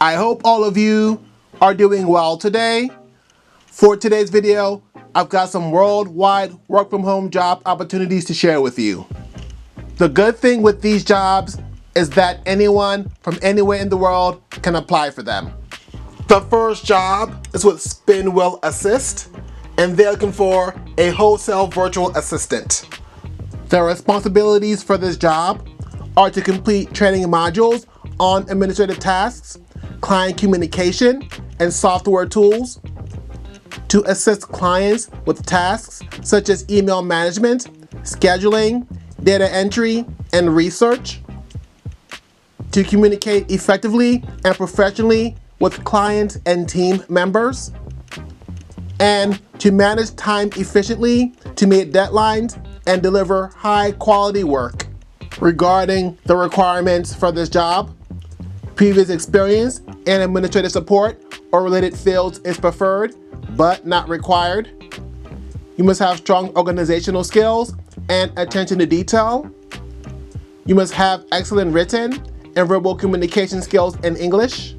I hope all of you are doing well today. For today's video, I've got some worldwide work from home job opportunities to share with you. The good thing with these jobs is that anyone from anywhere in the world can apply for them. The first job is with Spinwheel Assist, and they're looking for a wholesale virtual assistant. The responsibilities for this job are to complete training modules on administrative tasks, client communication, and software tools, to assist clients with tasks such as email management, scheduling, data entry, and research, to communicate effectively and professionally with clients and team members, and to manage time efficiently to meet deadlines and deliver high-quality work. Regarding the requirements for this job, previous experience in administrative support or related fields is preferred, but not required. You must have strong organizational skills and attention to detail. You must have excellent written and verbal communication skills in English.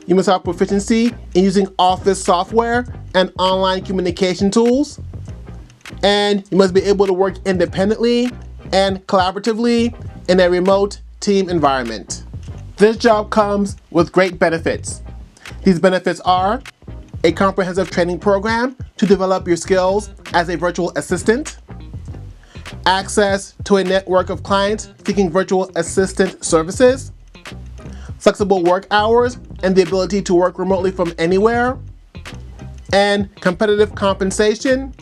You must have proficiency in using office software and online communication tools. And you must be able to work independently and collaboratively in a remote team environment. This job comes with great benefits. These benefits are a comprehensive training program to develop your skills as a virtual assistant, access to a network of clients seeking virtual assistant services, flexible work hours and the ability to work remotely from anywhere, and competitive compensation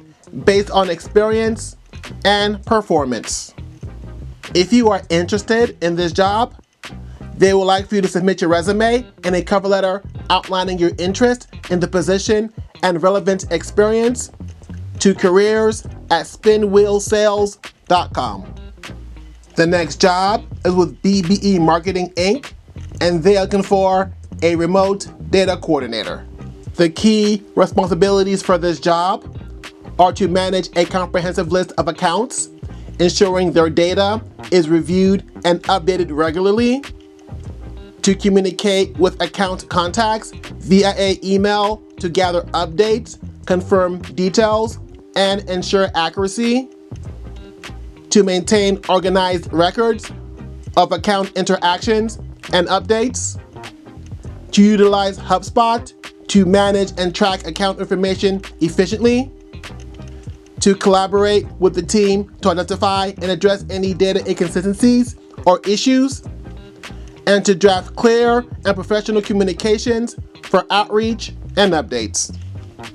based on experience and performance. If you are interested in this job, they would like for you to submit your resume and a cover letter outlining your interest in the position and relevant experience to careers@spinwheelsales.com. The next job is with BBE Marketing Inc, and they are looking for a remote data coordinator. The key responsibilities for this job are to manage a comprehensive list of accounts, ensuring their data is reviewed and updated regularly, to communicate with account contacts via email to gather updates, confirm details, and ensure accuracy, to maintain organized records of account interactions and updates, to utilize HubSpot to manage and track account information efficiently, to collaborate with the team to identify and address any data inconsistencies or issues, and to draft clear and professional communications for outreach and updates.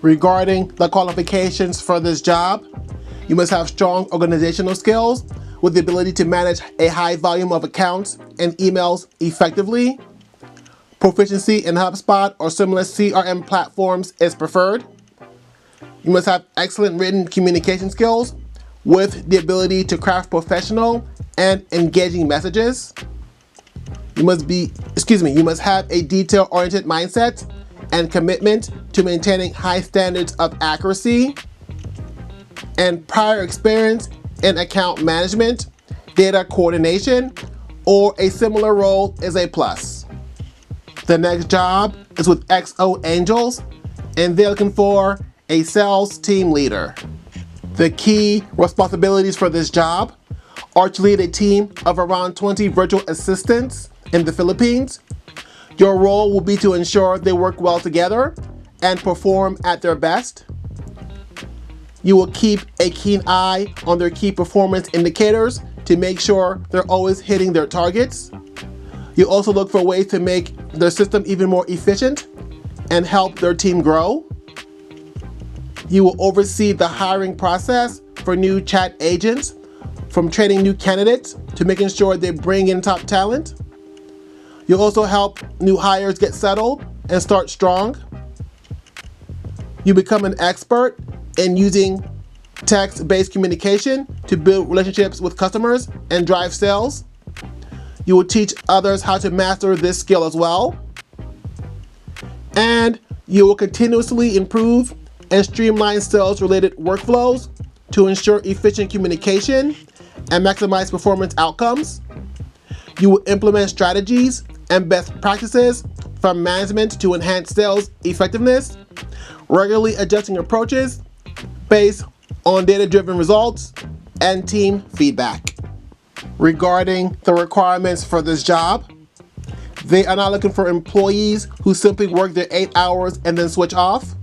Regarding the qualifications for this job, you must have strong organizational skills with the ability to manage a high volume of accounts and emails effectively. Proficiency in HubSpot or similar CRM platforms is preferred. You must have excellent written communication skills with the ability to craft professional and engaging messages. You must have a detail-oriented mindset and commitment to maintaining high standards of accuracy, and prior experience in account management, data coordination, or a similar role is a plus. The next job is with XO Angels, and they're looking for a sales team leader. The key responsibilities for this job are to lead a team of around 20 virtual assistants in the Philippines. Your role will be to ensure they work well together and perform at their best. You will keep a keen eye on their key performance indicators to make sure they're always hitting their targets. You also look for ways to make their system even more efficient and help their team grow. You will oversee the hiring process for new chat agents, from training new candidates to making sure they bring in top talent. You'll also help new hires get settled and start strong. You become an expert in using text-based communication to build relationships with customers and drive sales. You will teach others how to master this skill as well. And you will continuously improve and streamline sales-related workflows to ensure efficient communication and maximize performance outcomes. You will implement strategies and best practices from management to enhance sales effectiveness, regularly adjusting approaches based on data-driven results, and team feedback. Regarding the requirements for this job, they are not looking for employees who simply work their 8 hours and then switch off.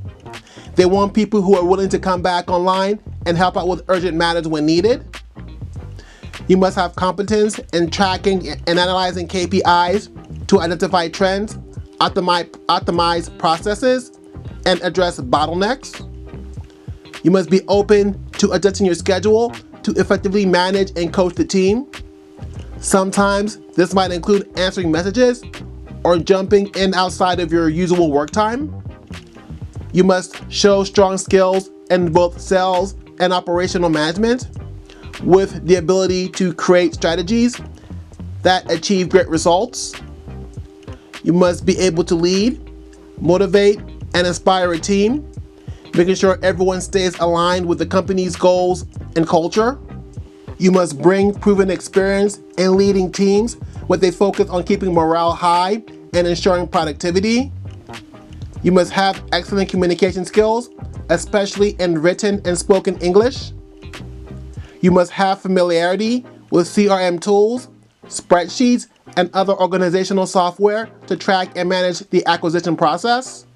They want people who are willing to come back online and help out with urgent matters when needed. You must have competence in tracking and analyzing KPIs to identify trends, optimize processes, and address bottlenecks. You must be open to adjusting your schedule to effectively manage and coach the team. Sometimes this might include answering messages or jumping in outside of your usual work time. You must show strong skills in both sales and operational management, with the ability to create strategies that achieve great results. You must be able to lead, motivate, and inspire a team, making sure everyone stays aligned with the company's goals and culture. You must bring proven experience in leading teams with a focus on keeping morale high and ensuring productivity. You must have excellent communication skills, especially in written and spoken English. You must have familiarity with CRM tools, spreadsheets, and other organizational software to track and manage the acquisition process.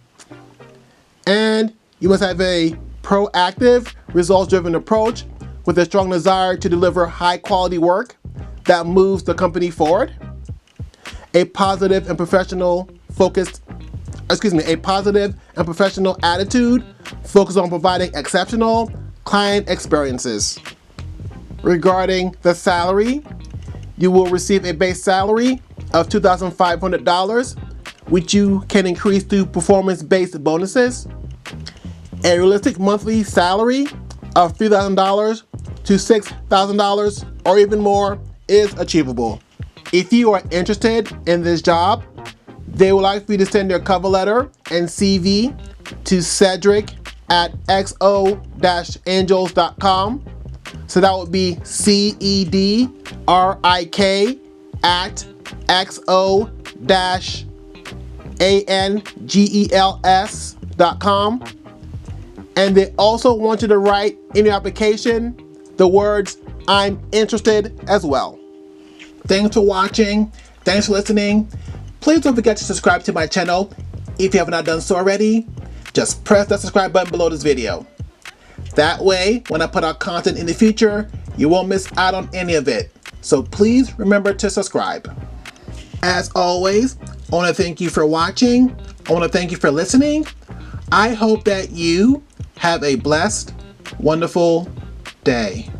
And you must have a proactive, results-driven approach with a strong desire to deliver high-quality work that moves the company forward. A positive and professional attitude focused on providing exceptional client experiences. Regarding the salary, you will receive a base salary of $2,500, which you can increase through performance-based bonuses. A realistic monthly salary of $3,000 to $6,000 or even more is achievable. If you are interested in this job, they would like for you to send your cover letter and CV to cedric@xo-angels.com. So that would be CEDRIK@xo-angels.com. And they also want you to write in your application the words, "I'm interested" as well. Thanks for watching. Thanks for listening. Please don't forget to subscribe to my channel if you have not done so already. Just press that subscribe button below this video. That way, when I put out content in the future, you won't miss out on any of it. So please remember to subscribe. As always, I want to thank you for watching. I want to thank you for listening. I hope that you have a blessed, wonderful day.